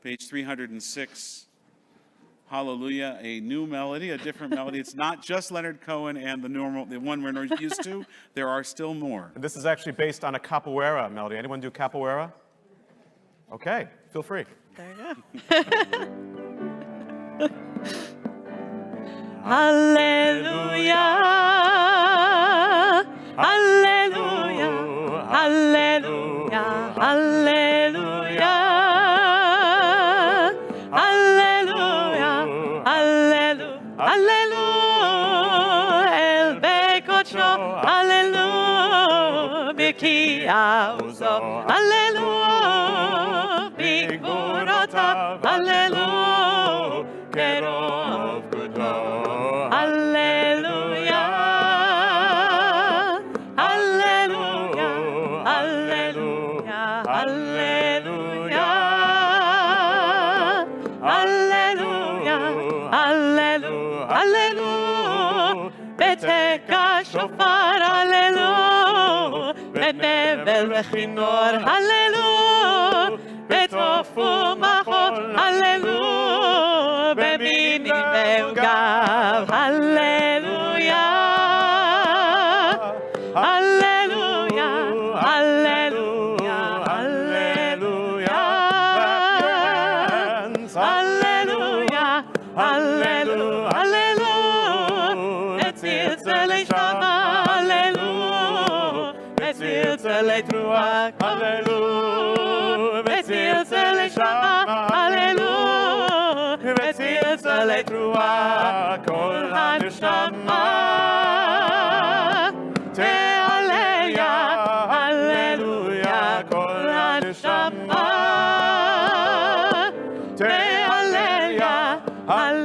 page 306. Hallelujah, a new melody, a different melody. It's not just Leonard Cohen and the one we're used to. There are still more. And this is actually based on a capoeira melody. Anyone do capoeira? Okay, feel free. There you go. Hallelujah, hallelujah, hallelujah, hallelujah, hallelujah, hallelujah, hallelujah, el bekocho, hallelujah, bikiauzo, hallelujah, bigvurota, hallelujah, kerov kudo, hallelujah, hallelujah, hallelujah, hallelujah, hallelujah, hallelujah, hallelujah, beteka shofar, hallelujah, betnevel vechinor, hallelujah, betofu machol, hallelujah, beminim ve'ugav, hallelujah, hallelujah, hallelujah, hallelujah, hallelujah, hallelujah, hallelujah, etzilzelei shama, hallelujah, etzilzelei truach, hallelujah, etzilzelei shama, hallelujah, etzilzelei truach, kol haneshama, te'aleya, hallelujah, kol haneshama, te'aleya, hallelujah.